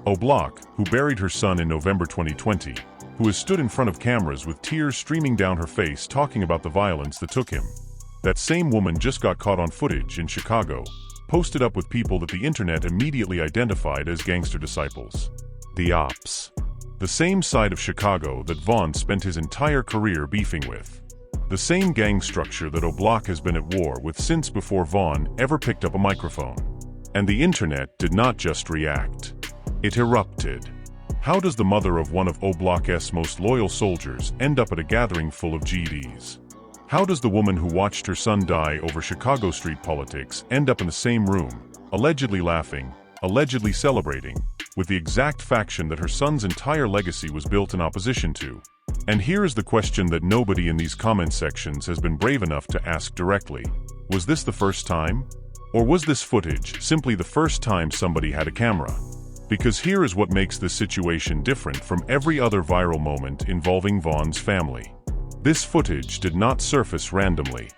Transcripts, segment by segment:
O'Block, who buried her son in November 2020, who has stood in front of cameras with tears streaming down her face talking about the violence that took him. That same woman just got caught on footage in Chicago, posted up with people that the internet immediately identified as gangster disciples. The Ops. The same side of Chicago that Vaughn spent his entire career beefing with. The same gang structure that O'Block has been at war with since before Vaughn ever picked up a microphone. And the internet did not just react. It erupted. How does the mother of one of O'Block's most loyal soldiers end up at a gathering full of GDs? How does the woman who watched her son die over Chicago street politics end up in the same room, allegedly laughing, allegedly celebrating, with the exact faction that her son's entire legacy was built in opposition to? And here is the question that nobody in these comment sections has been brave enough to ask directly. Was this the first time? Or was this footage simply the first time somebody had a camera? Because here is what makes this situation different from every other viral moment involving Vaughn's family. This footage did not surface randomly.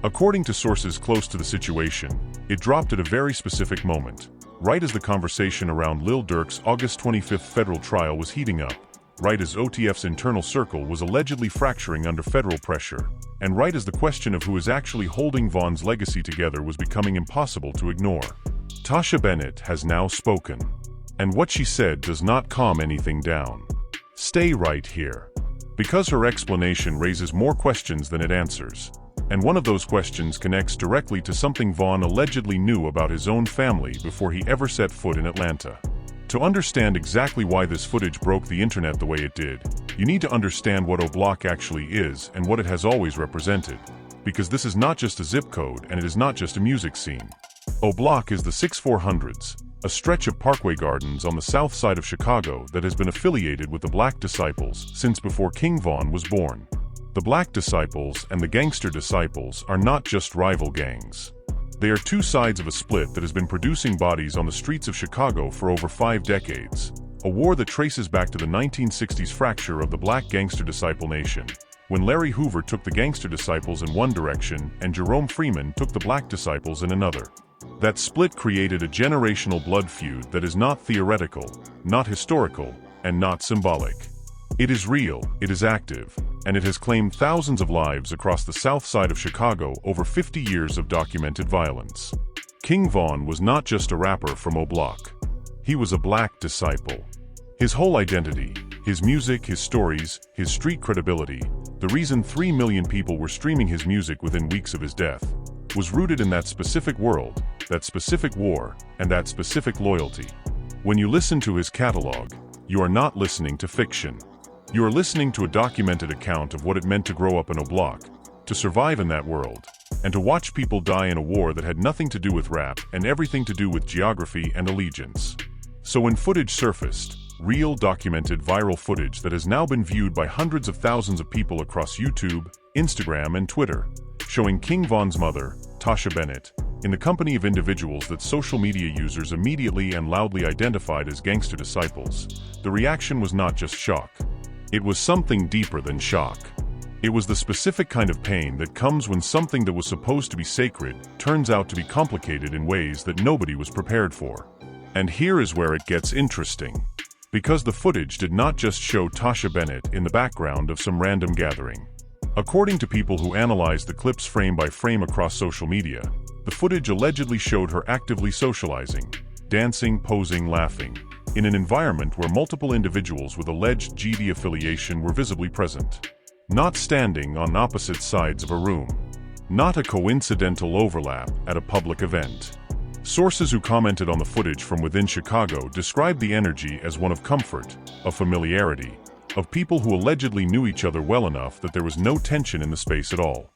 According to sources close to the situation, it dropped at a very specific moment, right as the conversation around Lil Durk's August 25th federal trial was heating up, right as OTF's internal circle was allegedly fracturing under federal pressure, and right as the question of who is actually holding Vaughn's legacy together was becoming impossible to ignore. Tasha Bennett has now spoken. And what she said does not calm anything down. Stay right here. Because her explanation raises more questions than it answers. And one of those questions connects directly to something Vaughn allegedly knew about his own family before he ever set foot in Atlanta. To understand exactly why this footage broke the internet the way it did, you need to understand what O'Block actually is and what it has always represented. Because this is not just a zip code and it is not just a music scene. O'Block is the 6400s. A stretch of Parkway Gardens on the south side of Chicago that has been affiliated with the Black Disciples since before King Vaughn was born. The Black Disciples and the Gangster Disciples are not just rival gangs. They are two sides of a split that has been producing bodies on the streets of Chicago for over 5 decades, a war that traces back to the 1960s fracture of the Black Gangster Disciple Nation, when Larry Hoover took the Gangster Disciples in one direction and Jerome Freeman took the Black Disciples in another. That split created a generational blood feud that is not theoretical, not historical, and not symbolic. It is real, it is active, and it has claimed thousands of lives across the south side of Chicago over 50 years of documented violence. King Vaughn was not just a rapper from O'Block. He was a Black disciple. His whole identity, his music, his stories, his street credibility, the reason 3 million people were streaming his music within weeks of his death, was rooted in that specific world, that specific war, and that specific loyalty. When you listen to his catalog, you are not listening to fiction. You are listening to a documented account of what it meant to grow up in O'Block, to survive in that world, and to watch people die in a war that had nothing to do with rap and everything to do with geography and allegiance. So when footage surfaced, real documented viral footage that has now been viewed by hundreds of thousands of people across YouTube, Instagram, and Twitter, showing King Vaughn's mother, Tasha Bennett, in the company of individuals that social media users immediately and loudly identified as gangster disciples, the reaction was not just shock. It was something deeper than shock. It was the specific kind of pain that comes when something that was supposed to be sacred turns out to be complicated in ways that nobody was prepared for. And here is where it gets interesting. Because the footage did not just show Tasha Bennett in the background of some random gathering. According to people who analyzed the clips frame by frame across social media, the footage allegedly showed her actively socializing, dancing, posing, laughing, in an environment where multiple individuals with alleged GD affiliation were visibly present. Not standing on opposite sides of a room. Not a coincidental overlap at a public event. Sources who commented on the footage from within Chicago described the energy as one of comfort, of familiarity, of people who allegedly knew each other well enough that there was no tension in the space at all.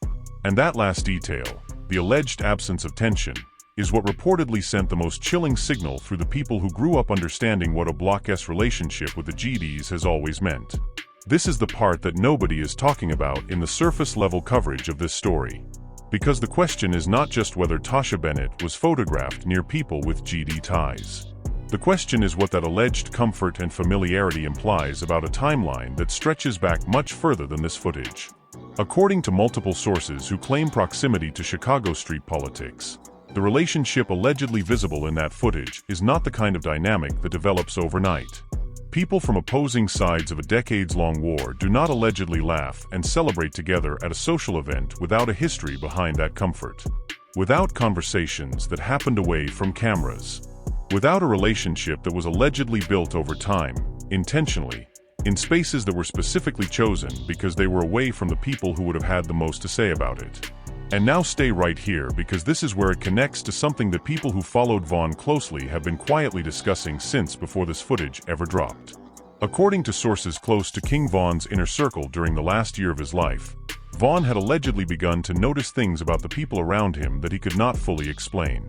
And that last detail, the alleged absence of tension, is what reportedly sent the most chilling signal through the people who grew up understanding what O'Block's relationship with the GDs has always meant. This is the part that nobody is talking about in the surface-level coverage of this story. Because the question is not just whether Tasha Bennett was photographed near people with GD ties. The question is what that alleged comfort and familiarity implies about a timeline that stretches back much further than this footage. According to multiple sources who claim proximity to Chicago street politics, The relationship allegedly visible in that footage is not the kind of dynamic that develops overnight. People from opposing sides of a decades-long war do not allegedly laugh and celebrate together at a social event without a history behind that comfort. Without conversations that happened away from cameras. Without a relationship that was allegedly built over time, intentionally, in spaces that were specifically chosen because they were away from the people who would have had the most to say about it. And now stay right here because this is where it connects to something that people who followed Vaughn closely have been quietly discussing since before this footage ever dropped. According to sources close to King Vaughn's inner circle during the last year of his life, Vaughn had allegedly begun to notice things about the people around him that he could not fully explain.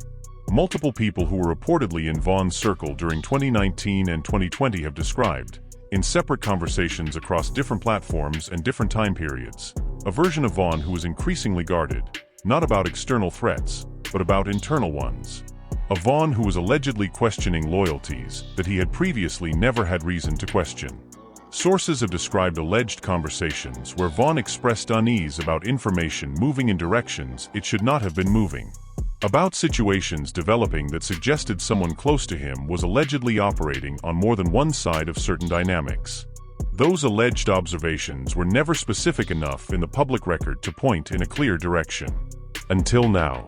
Multiple people who were reportedly in Vaughn's circle during 2019 and 2020 have described, in separate conversations across different platforms and different time periods, a version of Vaughn who was increasingly guarded, not about external threats, but about internal ones. A Vaughn who was allegedly questioning loyalties that he had previously never had reason to question. Sources have described alleged conversations where Vaughn expressed unease about information moving in directions it should not have been moving. About situations developing that suggested someone close to him was allegedly operating on more than one side of certain dynamics. Those alleged observations were never specific enough in the public record to point in a clear direction. Until now.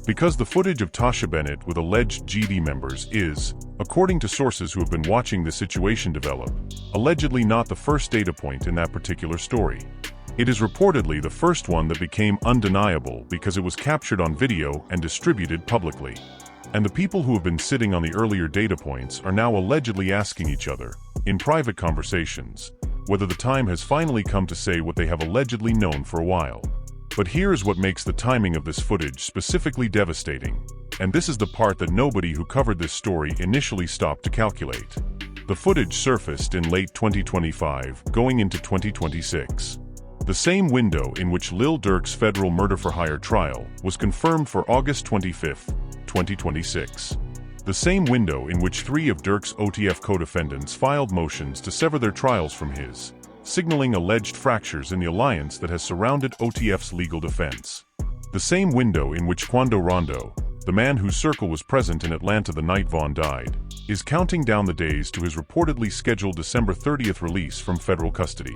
Because the footage of Tasha Bennett with alleged GD members is, according to sources who have been watching the situation develop, allegedly not the first data point in that particular story. It is reportedly the first one that became undeniable because it was captured on video and distributed publicly. And the people who have been sitting on the earlier data points are now allegedly asking each other, in private conversations, whether the time has finally come to say what they have allegedly known for a while. But here is what makes the timing of this footage specifically devastating, and this is the part that nobody who covered this story initially stopped to calculate. The footage surfaced in late 2025, going into 2026. The same window in which Lil Durk's federal murder-for-hire trial was confirmed for August 25, 2026. The same window in which 3 of Durk's OTF co-defendants filed motions to sever their trials from his, signaling alleged fractures in the alliance that has surrounded OTF's legal defense. The same window in which Quando Rondo, the man whose circle was present in Atlanta the night Vaughn died, is counting down the days to his reportedly scheduled December 30th release from federal custody.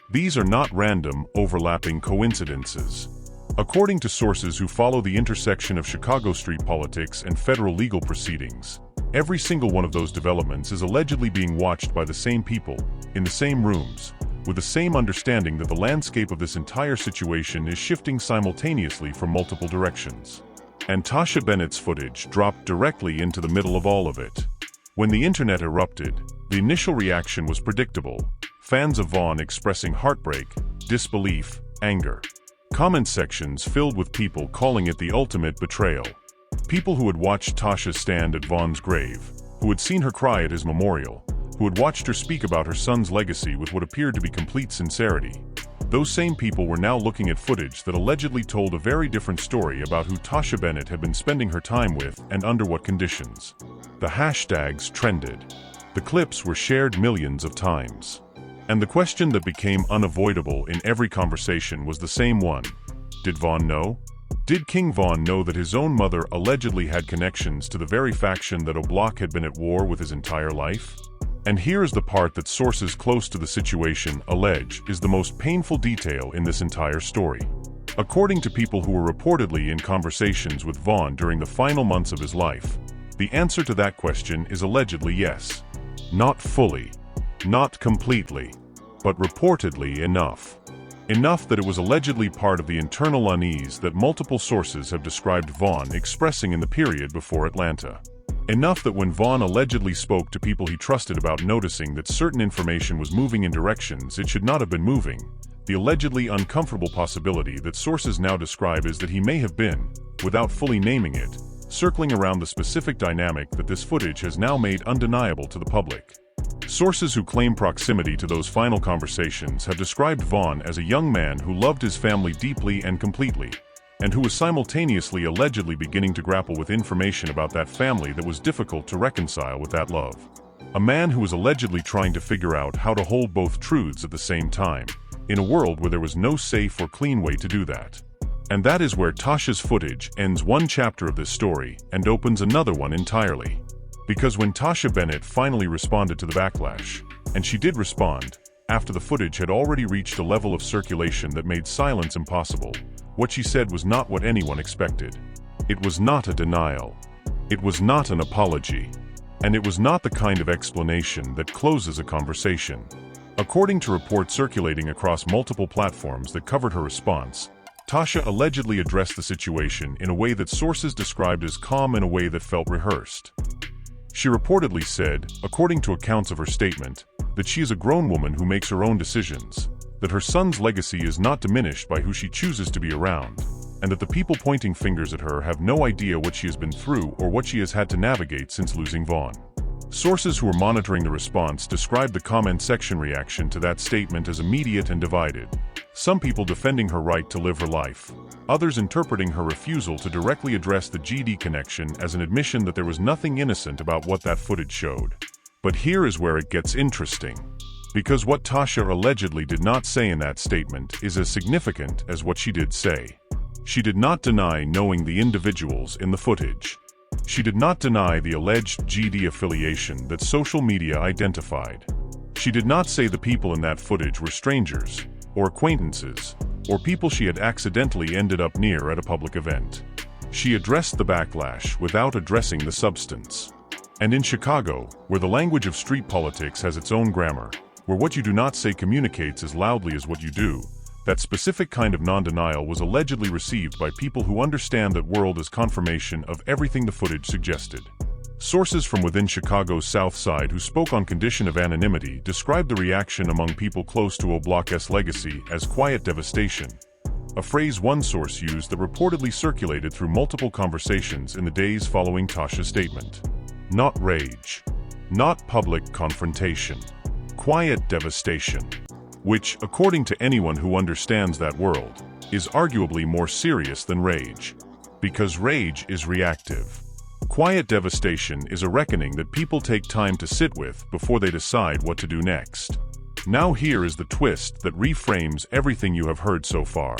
These are not random, overlapping coincidences. According to sources who follow the intersection of Chicago street politics and federal legal proceedings, every single one of those developments is allegedly being watched by the same people, in the same rooms, with the same understanding that the landscape of this entire situation is shifting simultaneously from multiple directions. And Tasha Bennett's footage dropped directly into the middle of all of it. When the internet erupted, the initial reaction was predictable. Fans of Vaughn expressing heartbreak, disbelief, anger. Comment sections filled with people calling it the ultimate betrayal. People who had watched Tasha stand at Vaughn's grave, who had seen her cry at his memorial, who had watched her speak about her son's legacy with what appeared to be complete sincerity. Those same people were now looking at footage that allegedly told a very different story about who Tasha Bennett had been spending her time with and under what conditions. The hashtags trended. The clips were shared millions of times. And the question that became unavoidable in every conversation was the same one. Did Vaughn know? Did King Vaughn know that his own mother allegedly had connections to the very faction that O'Block had been at war with his entire life? And here is the part that sources close to the situation allege is the most painful detail in this entire story. According to people who were reportedly in conversations with Vaughn during the final months of his life, the answer to that question is allegedly yes. Not fully. Not completely, but reportedly enough. Enough that it was allegedly part of the internal unease that multiple sources have described Vaughn expressing in the period before Atlanta. Enough that when Vaughn allegedly spoke to people he trusted about noticing that certain information was moving in directions it should not have been moving, the allegedly uncomfortable possibility that sources now describe is that he may have been, without fully naming it, circling around the specific dynamic that this footage has now made undeniable to the public. Sources who claim proximity to those final conversations have described Vaughn as a young man who loved his family deeply and completely, and who was simultaneously allegedly beginning to grapple with information about that family that was difficult to reconcile with that love. A man who was allegedly trying to figure out how to hold both truths at the same time, in a world where there was no safe or clean way to do that. And that is where Tasha's footage ends one chapter of this story and opens another one entirely. Because when Tasha Bennett finally responded to the backlash, and she did respond, after the footage had already reached a level of circulation that made silence impossible, what she said was not what anyone expected. It was not a denial. It was not an apology. And it was not the kind of explanation that closes a conversation. According to reports circulating across multiple platforms that covered her response, Tasha allegedly addressed the situation in a way that sources described as calm in a way that felt rehearsed. She reportedly said, according to accounts of her statement, that she is a grown woman who makes her own decisions, that her son's legacy is not diminished by who she chooses to be around, and that the people pointing fingers at her have no idea what she has been through or what she has had to navigate since losing Vaughn. Sources who were monitoring the response described the comment section reaction to that statement as immediate and divided. Some people defending her right to live her life, others interpreting her refusal to directly address the GD connection as an admission that there was nothing innocent about what that footage showed. But here is where it gets interesting. Because what Tasha allegedly did not say in that statement is as significant as what she did say. She did not deny knowing the individuals in the footage. She did not deny the alleged GD affiliation that social media identified. She did not say the people in that footage were strangers, or acquaintances, or people she had accidentally ended up near at a public event. She addressed the backlash without addressing the substance. And in Chicago, where the language of street politics has its own grammar, where what you do not say communicates as loudly as what you do, that specific kind of non-denial was allegedly received by people who understand that world as confirmation of everything the footage suggested. Sources from within Chicago's South Side who spoke on condition of anonymity described the reaction among people close to O'Block's legacy as quiet devastation, a phrase one source used that reportedly circulated through multiple conversations in the days following Tasha's statement. Not rage. Not public confrontation. Quiet devastation. Which, according to anyone who understands that world, is arguably more serious than rage. Because rage is reactive. Quiet devastation is a reckoning that people take time to sit with before they decide what to do next. Now here is the twist that reframes everything you have heard so far.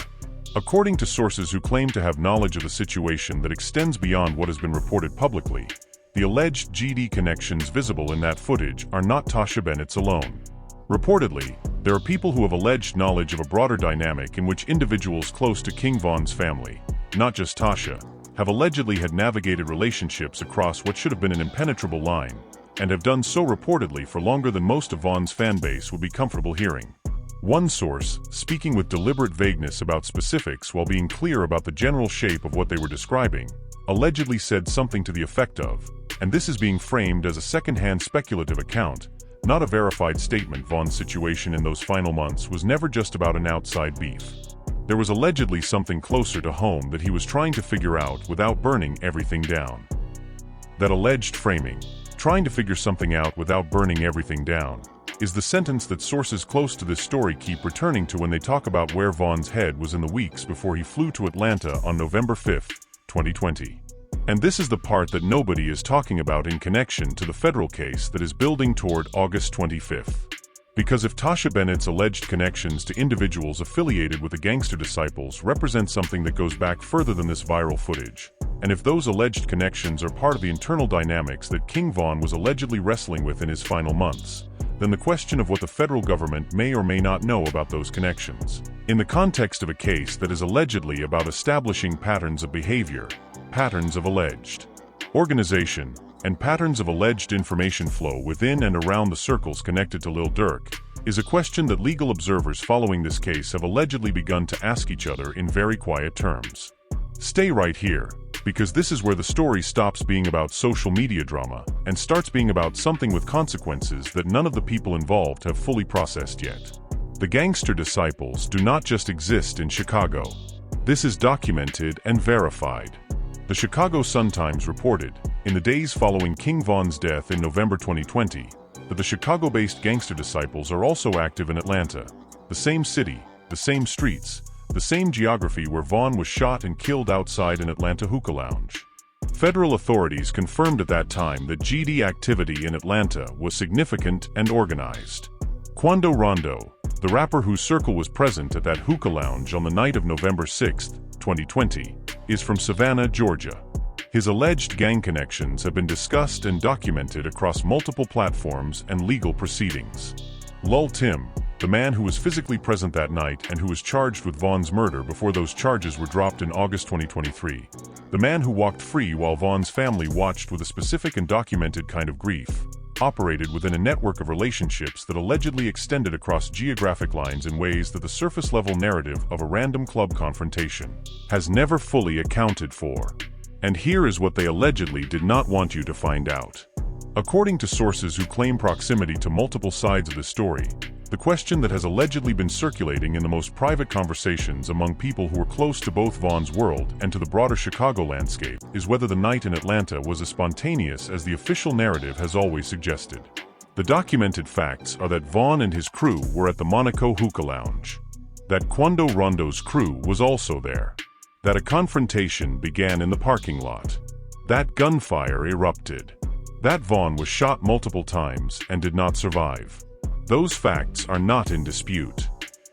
According to sources who claim to have knowledge of the situation that extends beyond what has been reported publicly, the alleged GD connections visible in that footage are not Tasha Bennett's alone. Reportedly, there are people who have alleged knowledge of a broader dynamic in which individuals close to King Von's family, not just Tasha, have allegedly had navigated relationships across what should have been an impenetrable line, and have done so reportedly for longer than most of Von's fanbase would be comfortable hearing. One source, speaking with deliberate vagueness about specifics while being clear about the general shape of what they were describing, allegedly said something to the effect of, and this is being framed as a second-hand speculative account, not a verified statement. Von's situation in those final months was never just about an outside beef. There was allegedly something closer to home that he was trying to figure out without burning everything down. That alleged framing, trying to figure something out without burning everything down, is the sentence that sources close to this story keep returning to when they talk about where Von's head was in the weeks before he flew to Atlanta on November 5, 2020. And this is the part that nobody is talking about in connection to the federal case that is building toward August 25th. Because if Tasha Bennett's alleged connections to individuals affiliated with the gangster disciples represent something that goes back further than this viral footage, and if those alleged connections are part of the internal dynamics that King Von was allegedly wrestling with in his final months, then the question of what the federal government may or may not know about those connections, in the context of a case that is allegedly about establishing patterns of behavior, patterns of alleged organization, and patterns of alleged information flow within and around the circles connected to Lil Durk, is a question that legal observers following this case have allegedly begun to ask each other in very quiet terms. Stay right here, because this is where the story stops being about social media drama and starts being about something with consequences that none of the people involved have fully processed yet. The gangster disciples do not just exist in Chicago. This is documented and verified. The Chicago Sun-Times reported, in the days following King Von's death in November 2020, that the Chicago-based gangster disciples are also active in Atlanta, the same city, the same streets, the same geography where Vaughn was shot and killed outside an Atlanta hookah lounge. Federal authorities confirmed at that time that GD activity in Atlanta was significant and organized. Quando Rondo, the rapper whose circle was present at that hookah lounge on the night of November 6th, 2020, is from Savannah, Georgia. His alleged gang connections have been discussed and documented across multiple platforms and legal proceedings. Lul Tim, the man who was physically present that night and who was charged with Vaughn's murder before those charges were dropped in August 2023. The man who walked free while Vaughn's family watched with a specific and documented kind of grief, operated within a network of relationships that allegedly extended across geographic lines in ways that the surface-level narrative of a random club confrontation has never fully accounted for. And here is what they allegedly did not want you to find out. According to sources who claim proximity to multiple sides of the story, the question that has allegedly been circulating in the most private conversations among people who were close to both Vaughn's world and to the broader Chicago landscape is whether the night in Atlanta was as spontaneous as the official narrative has always suggested. The documented facts are that Vaughn and his crew were at the Monaco Hookah Lounge, that Quando Rondo's crew was also there, that a confrontation began in the parking lot, that gunfire erupted, that Vaughn was shot multiple times and did not survive. Those facts are not in dispute.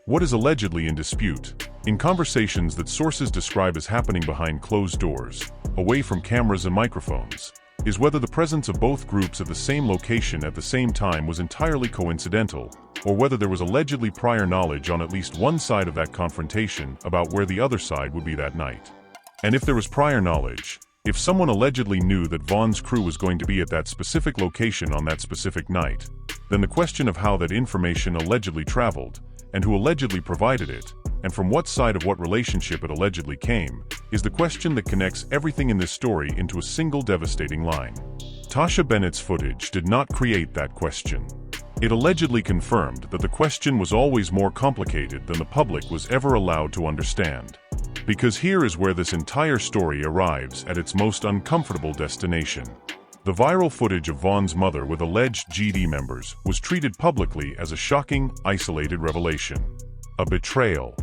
What is allegedly in dispute, in conversations that sources describe as happening behind closed doors, away from cameras and microphones, is whether the presence of both groups at the same location at the same time was entirely coincidental, or whether there was allegedly prior knowledge on at least one side of that confrontation about where the other side would be that night. And if there was prior knowledge, if someone allegedly knew that Vaughn's crew was going to be at that specific location on that specific night, then the question of how that information allegedly traveled, and who allegedly provided it, and from what side of what relationship it allegedly came, is the question that connects everything in this story into a single devastating line. Tasha Bennett's footage did not create that question. It allegedly confirmed that the question was always more complicated than the public was ever allowed to understand. Because here is where this entire story arrives at its most uncomfortable destination. The viral footage of Vaughn's mother with alleged GD members was treated publicly as a shocking, isolated revelation. A betrayal.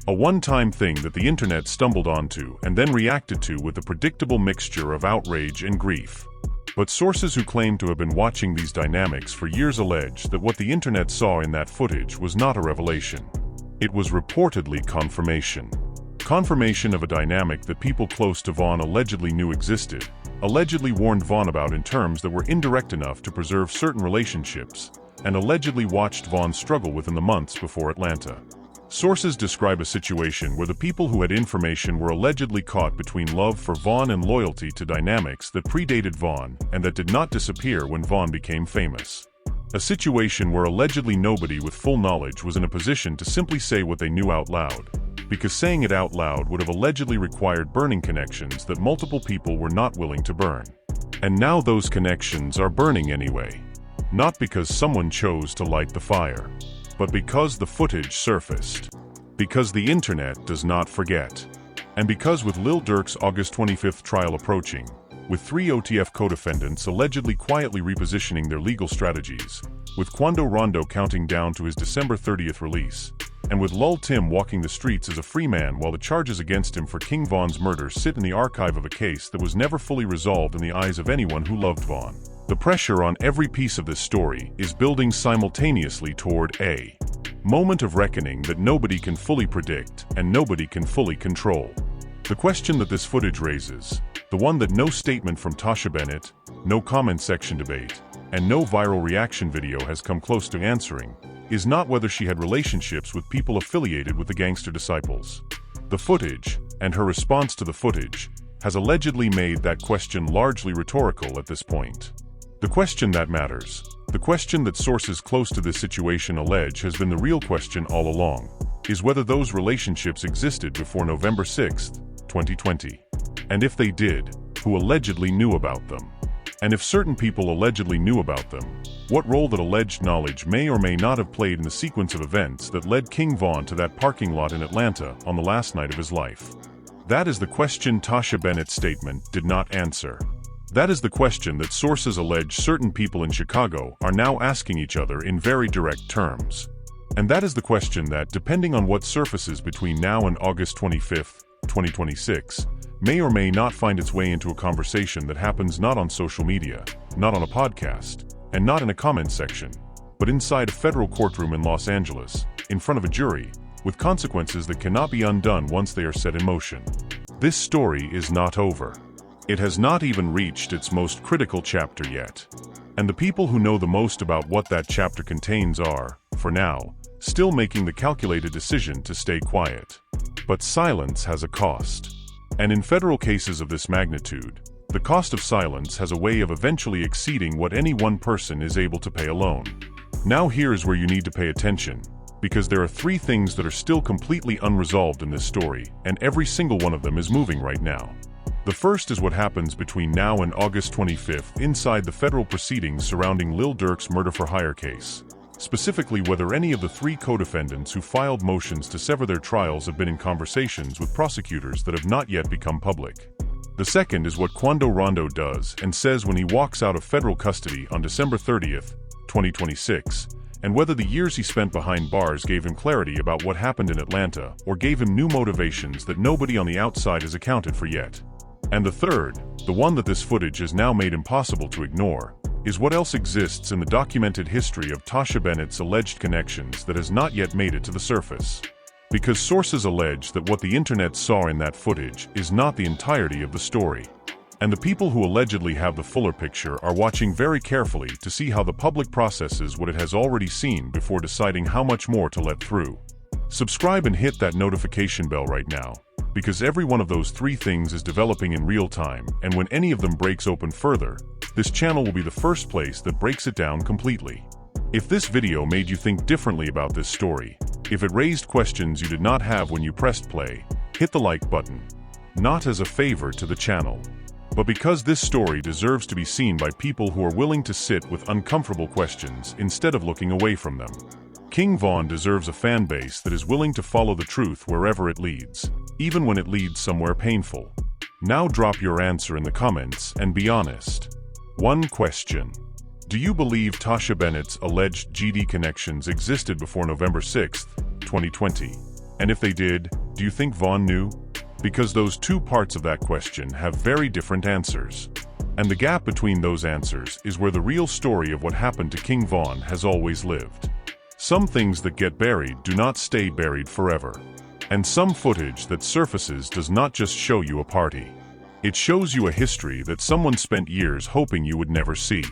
A one-time thing that the internet stumbled onto and then reacted to with a predictable mixture of outrage and grief. But sources who claim to have been watching these dynamics for years allege that what the internet saw in that footage was not a revelation. It was reportedly confirmation. Confirmation of a dynamic that people close to Vaughn allegedly knew existed, allegedly warned Vaughn about in terms that were indirect enough to preserve certain relationships, and allegedly watched Vaughn struggle within the months before Atlanta. Sources describe a situation where the people who had information were allegedly caught between love for Vaughn and loyalty to dynamics that predated Vaughn and that did not disappear when Vaughn became famous. A situation where allegedly nobody with full knowledge was in a position to simply say what they knew out loud, because saying it out loud would have allegedly required burning connections that multiple people were not willing to burn. And now those connections are burning anyway. Not because someone chose to light the fire, but because the footage surfaced. Because the internet does not forget. And because with Lil Durk's August 25th trial approaching, with 3 OTF co-defendants allegedly quietly repositioning their legal strategies, with Quando Rondo counting down to his December 30th release, and with Lul Tim walking the streets as a free man while the charges against him for King Vaughn's murder sit in the archive of a case that was never fully resolved in the eyes of anyone who loved Vaughn. The pressure on every piece of this story is building simultaneously toward a moment of reckoning that nobody can fully predict and nobody can fully control. The question that this footage raises, the one that no statement from Tasha Bennett, no comment section debate, and no viral reaction video has come close to answering, is not whether she had relationships with people affiliated with the gangster disciples. The footage, and her response to the footage, has allegedly made that question largely rhetorical at this point. The question that matters, the question that sources close to this situation allege has been the real question all along, is whether those relationships existed before November 6, 2020. And if they did, who allegedly knew about them? And if certain people allegedly knew about them, what role that alleged knowledge may or may not have played in the sequence of events that led King Vaughn to that parking lot in Atlanta on the last night of his life? That is the question Tasha Bennett's statement did not answer. That is the question that sources allege certain people in Chicago are now asking each other in very direct terms. And that is the question that, depending on what surfaces between now and August 25, 2026, may or may not find its way into a conversation that happens not on social media, not on a podcast, and not in a comment section, but inside a federal courtroom in Los Angeles, in front of a jury, with consequences that cannot be undone once they are set in motion. This story is not over. It has not even reached its most critical chapter yet. And the people who know the most about what that chapter contains are, for now, still making the calculated decision to stay quiet. But silence has a cost. And in federal cases of this magnitude, the cost of silence has a way of eventually exceeding what any one person is able to pay alone. Now here is where you need to pay attention, because there are three things that are still completely unresolved in this story, and every single one of them is moving right now. The first is what happens between now and August 25th inside the federal proceedings surrounding Lil Durk's murder-for-hire case. Specifically, whether any of the three co-defendants who filed motions to sever their trials have been in conversations with prosecutors that have not yet become public. The second is what Quando Rondo does and says when he walks out of federal custody on December 30th, 2026, and whether the years he spent behind bars gave him clarity about what happened in Atlanta or gave him new motivations that nobody on the outside has accounted for yet. And the third, the one that this footage has now made impossible to ignore, is what else exists in the documented history of Tasha Bennett's alleged connections that has not yet made it to the surface. Because sources allege that what the internet saw in that footage is not the entirety of the story. And the people who allegedly have the fuller picture are watching very carefully to see how the public processes what it has already seen before deciding how much more to let through. Subscribe and hit that notification bell right now, because every one of those three things is developing in real time, and when any of them breaks open further, this channel will be the first place that breaks it down completely. If this video made you think differently about this story, if it raised questions you did not have when you pressed play, hit the like button. Not as a favor to the channel, but because this story deserves to be seen by people who are willing to sit with uncomfortable questions instead of looking away from them. King Von deserves a fan base that is willing to follow the truth wherever it leads, even when it leads somewhere painful. Now drop your answer in the comments and be honest. One question. Do you believe Tasha Bennett's alleged GD connections existed before November 6, 2020? And if they did, do you think Von knew? Because those two parts of that question have very different answers. And the gap between those answers is where the real story of what happened to King Von has always lived. Some things that get buried do not stay buried forever. And some footage that surfaces does not just show you a party. It shows you a history that someone spent years hoping you would never see.